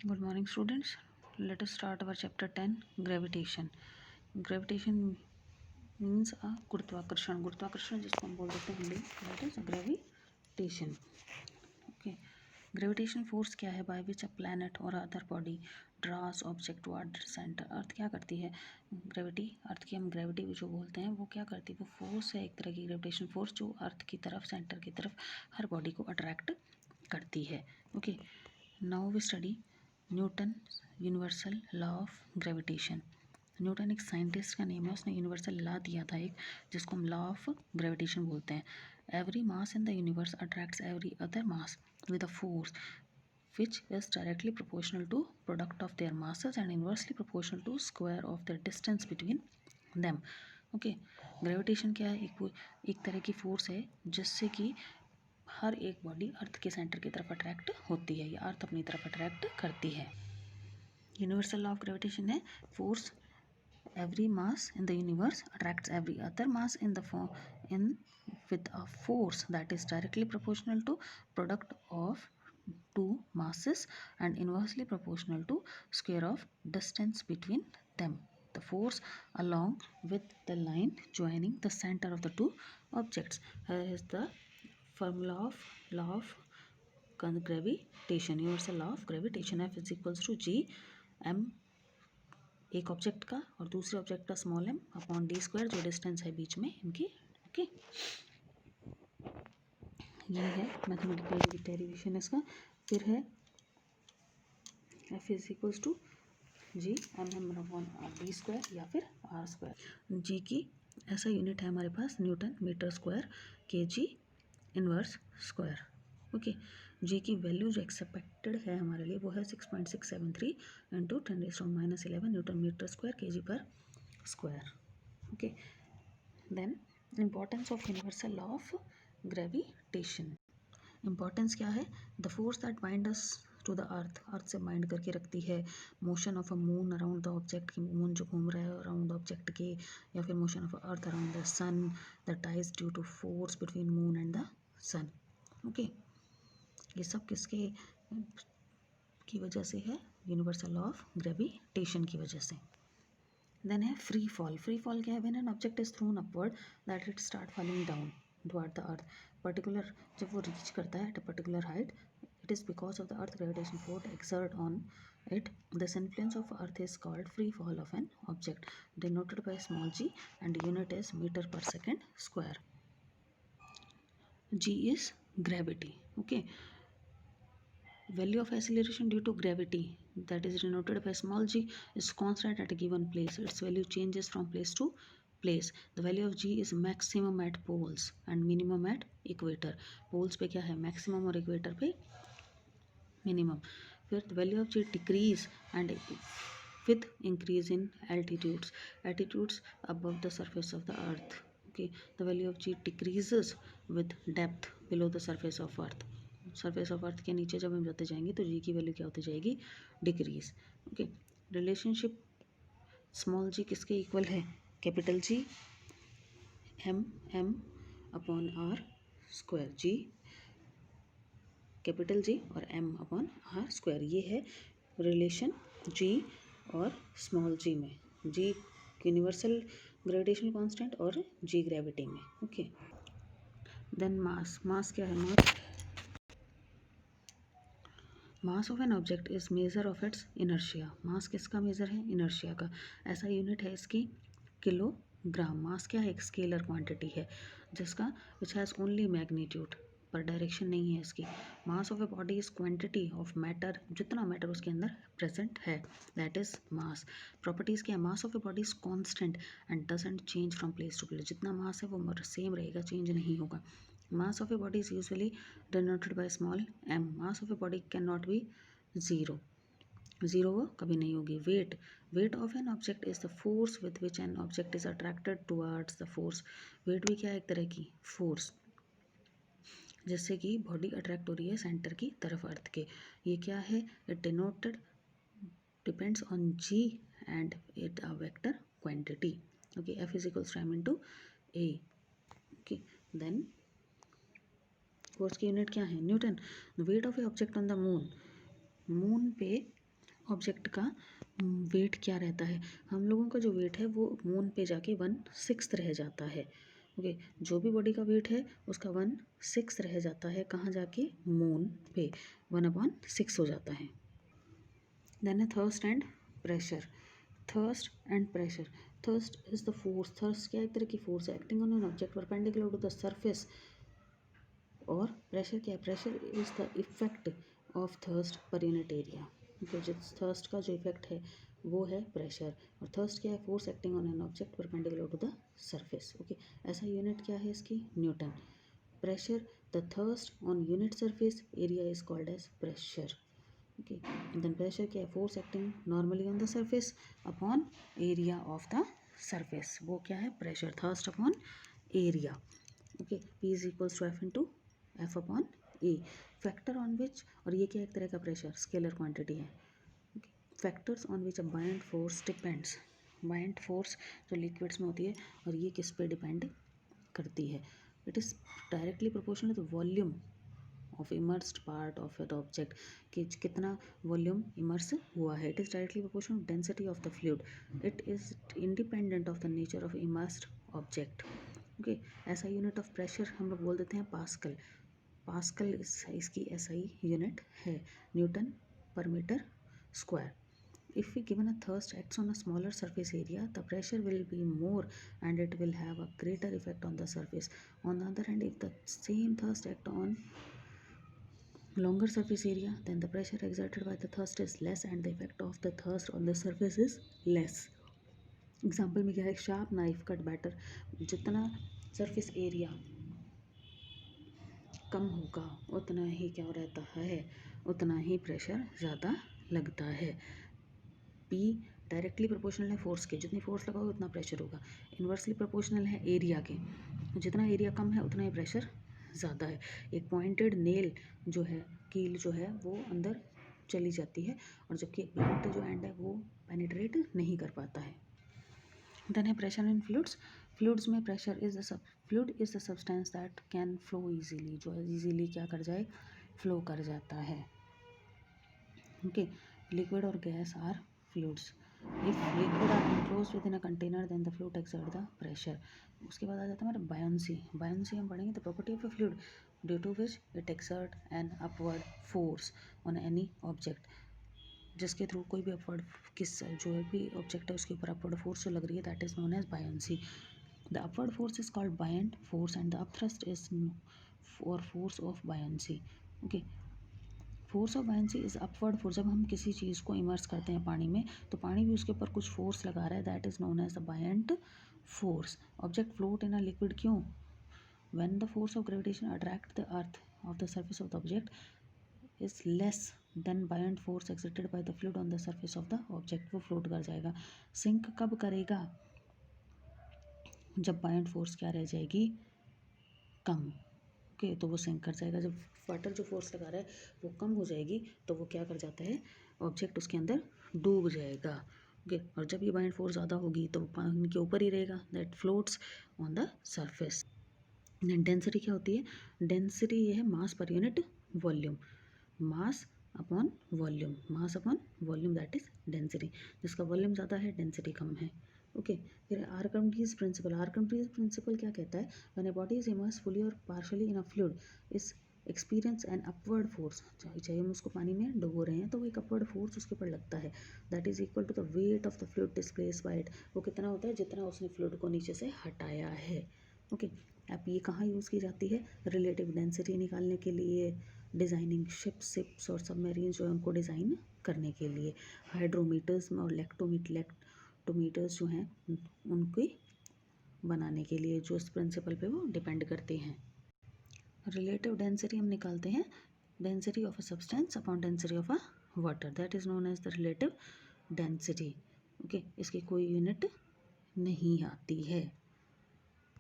Good morning, students. Let us start our chapter 10, gravitation. Gravitation means गुरुत्वाकर्षण. गुरुत्वाकर्षण जिसको हम बोल देते हैं Hindi, that is gravitation. Okay. Gravitation force क्या है? By which a planet or other body draws object toward center. अर्थ क्या करती है? ग्रेविटी, अर्थ की हम ग्रेविटी जो बोलते हैं, वो क्या करती है? वो फोर्स है, एक तरह की ग्रेविटेशन फोर्स जो अर्थ की तरफ, सेंटर की तरफ हर बॉडी को अट्रैक्ट करती है. Okay. Now we study Newton universal law of gravitation. Newton एक साइंटिस्ट का नेम है, उसने यूनिवर्सल लॉ दिया था एक, जिसको हम लॉ ऑफ ग्रेविटेशन बोलते हैं. Every mass in the universe attracts every other mass with a force which is directly proportional to product of their masses and inversely proportional to square of the distance between them. Okay. Gravitation क्या है? एक तरह की force है जिससे कि हर एक body earth के सेंटर की तरफ अट्रैक्ट होती है या अर्थ अपनी तरफ अट्रैक्ट करती है. यूनिवर्सल लॉ ऑफ ग्रेविटेशन है force every mass in the universe attracts every other mass in with a force that is directly proportional to product of two masses and inversely proportional to square of distance between them. The force along with the line joining the center of the two objects. Here is the formula of law of gravitation. Universal law of gravitation. F is equals to g m एक object का और दूसरे object का small M upon D square, जो distance है बीच में इनकी. ओके. ये है मैथमेटिकल डेरिवेशन इसका. फिर है F is equals to G M M upon D square या फिर आर स्क्वायर. जी की ऐसा यूनिट है हमारे पास न्यूटन मीटर स्क्वायर के जी इनवर्स स्क्वायर. ओके. जी की वैल्यू जो एक्सपेक्टेड है हमारे लिए वो है 6.673 इंटू 10⁻11 न्यूटन मीटर स्क्वायर के जी पर square. Okay. Then importance of universal law of gravitation. Importance क्या है? The force that bind us to the earth से बाइंड करके रखती है. Motion of a moon around the object, की moon जो घूम रहा है अराउंड द ऑब्जेक्ट के, या फिर motion of earth around the sun. The tides due to force between moon and the sun. Okay. ये सब किसके की वजह से है? यूनिवर्सल लॉ ऑफ ग्रेविटेशन की वजह से. देन है फ्री फॉल. फ्री फॉल क्या है? When an object is throne upward that it start falling down toward the earth. Particular जब वो रीच करता है at a particular height, it is because of the earth gravitation force exert on it. This influence of earth is called free fall of an object, denoted by small g, and unit is meter per second square. G is gravity. Okay. Value of acceleration due to gravity, that is denoted by small g, is constant at a given place. Its value changes from place to place. The value of g is maximum at poles and minimum at equator. poles पे क्या है? maximum और equator पे minimum. फिर the value of g decrease and with increase in altitudes above the surface of the earth. Okay. The value of g decreases with depth below the surface of earth. Surface of earth के नीचे जब हम जाते जाएंगे तो जी की value क्या होती जाएगी? Decrease. Okay. Relationship small G किसके इक्वल है? Capital G M M upon R square. G capital G और एम अपॉन आर स्क्वायर. ये है रिलेशन जी और स्मॉल जी में. जी यूनिवर्सल ग्रेविटेशनल कांस्टेंट और जी ग्रेविटी में. ओके. Then mass. मास क्या है? Mass of an object is measure of its inertia. Mass किसका मेजर है? इनर्शिया का. ऐसा यूनिट है इसकी किलोग्राम. मास क्या है? एक स्केलर क्वांटिटी है जिसका विच हैज़ ओनली मैग्नीट्यूड, पर डायरेक्शन नहीं है इसकी. मास of a body is quantity of matter, जितना मैटर उसके अंदर प्रेजेंट है, दैट इज मास. प्रॉपर्टीज़ क्या है? Mass of a body is constant and doesn't change from place to place. जितना मास है वो सेम रहेगा, चेंज नहीं होगा. Mass of a body is usually denoted by small m. Mass of a body cannot be zero. Zero वो कभी नहीं होगी. Weight. Weight of an object is the force with which an object is attracted towards the force. Weight भी क्या है? एक तरह की force, जैसे कि बॉडी अट्रैक्ट हो रही है सेंटर की तरफ अर्थ के. ये क्या है? It denoted depends on g and it a vector quantity. Okay. F is equals to m into a. Okay. Then force की यूनिट क्या है? Newton. Weight of A object on the moon. Moon पे object का wait क्या रहता है। हम लोगों का जो वेट है वो मून पे जाके 1/6 रह जाता है। ओके, जो भी बॉडी का वेट है उसका 1/6 रह जाता है, कहाँ जाके, मून पे 1/6 हो जाता है। देन है thrust and pressure. Thrust and pressure. Thrust is the force. Thrust क्या, एक तरह की फोर्स है acting on an object perpendicular to the surface. और प्रेशर क्या है, pressure is the effect of thrust per unit area. तो जिस थर्स्ट का जो इफेक्ट है वो है प्रेशर। और थर्स्ट क्या है, force acting on an object perpendicular to the surface. Okay, ऐसा यूनिट क्या है इसकी, newton. Pressure, the thrust on unit surface area is called as pressure. Okay, then pressure क्या है, force acting normally on the surface upon area of the surface, वो क्या है, pressure. Thrust upon area. Okay, P is equals to F into F upon A. Factor on which, और ये क्या एक तरह का प्रेशर, स्केलर क्वांटिटी है। Factors on which a buoyant force depends. Buoyant force जो लिक्विड्स में होती है, और ये किस पे डिपेंड करती है, it is directly proportional to volume of immersed part of at object, कि कितना वॉल्यूम इमर्स हुआ है। It is directly proportional density of the fluid. It is independent of the nature of immersed object. Okay, ऐसा unit of pressure हम लोग बोल देते हैं पास्कल। पास्कल इसकी एसआई यूनिट है, newton per metre square. If we given a thrust acts on a smaller surface area, the pressure will be more and it will have a greater effect on the surface. On the other hand, if the same thrust act on longer surface area, then the pressure exerted by the thrust is less and the effect of the thrust on the surface is less. Example में क्या है, sharp knife cut batter, जितना surface area कम होगा उतना ही क्या रहता है, उतना ही प्रेशर ज़्यादा लगता है। P डायरेक्टली प्रोपोर्शनल है फोर्स के, जितनी फोर्स लगाओगे उतना प्रेशर होगा। इन्वर्सली प्रोपोर्शनल है एरिया के, जितना एरिया कम है उतना ही प्रेशर ज़्यादा है। एक पॉइंटेड नेल जो है, कील जो है वो अंदर चली जाती है, और जबकि एक ब्लंट जो एंड है वो पेनिट्रेट नहीं कर पाता है। देन है प्रेशर इन फ्लूइड्स। फ्लूइड्स में pressure is the fluid is the substance that can flow easily, जो इजीली क्या कर जाए, फ्लो कर जाता है। ओके, लिक्विड और gas are fluids. If liquid are enclosed within a container then the fluid exert the pressure. उसके बाद आ जाता है हमारा बायोंसी। बायोंसी हम पढ़ेंगे the property of a fluid due to which it exert an upward force on any object, जिसके through कोई भी अपवर्ड, किस जो भी ऑब्जेक्ट है उसके ऊपर अपवर्ड फोर्स जो लग रही है, that is known as buoyancy. The upward force is called buoyant force and the upthrust is for force of buoyancy. Okay, force of buoyancy is upward force. जब हम किसी चीज़ को इमर्स करते हैं पानी में, तो पानी भी उसके ऊपर कुछ फोर्स लगा रहा है, that is known as the buoyant force. Object float in a liquid क्यों, when the force of gravitation attract the earth of the surface of the object is less than buoyant force exerted by the fluid on the surface of the object, वो float कर जाएगा। Sink कब करेगा, जब buoyant force क्या रह जाएगी, कम। Okay, तो वो सिंक कर जाएगा। जब वाटर जो फोर्स लगा रहा है वो कम हो जाएगी, तो वो क्या कर जाता है, ऑब्जेक्ट उसके अंदर डूब जाएगा। ओके, और जब ये बायंट फोर्स ज़्यादा होगी तो वो पानी के ऊपर ही रहेगा, that floats on the surface. Density क्या होती है, डेंसिटी ये है mass per unit volume. Mass upon volume, mass upon volume that is density. जिसका वॉल्यूम ज़्यादा है डेंसिटी कम है। ओके, फिर आर्किमिडीज प्रिंसिपल। आर्किमिडीज प्रिंसिपल क्या कहता है, when a body is immersed fully or partially in a fluid is experience an upward force, चाहे हम उसको पानी में डुबो रहे हैं तो वो एक अपवर्ड फोर्स उसके ऊपर लगता है, that is equal to the weight of the fluid displace by it. वो कितना होता है, जितना उसने फ्लूइड को नीचे से हटाया है। ओके, अब ये कहाँ यूज़ की जाती है, रिलेटिव डेंसिटी निकालने के लिए, डिज़ाइनिंग शिप्स और सबमरीन जो है उनको डिज़ाइन करने के लिए, हाइड्रोमीटर्स में और लेक्टोमीटर्स जो हैं उनके बनाने के लिए, जो इस प्रिंसिपल पे वो डिपेंड करते हैं। रिलेटिव डेंसिटी हम निकालते हैं, density of a substance upon density of a water, that is known as the relative density. Okay, इसकी कोई यूनिट नहीं आती है।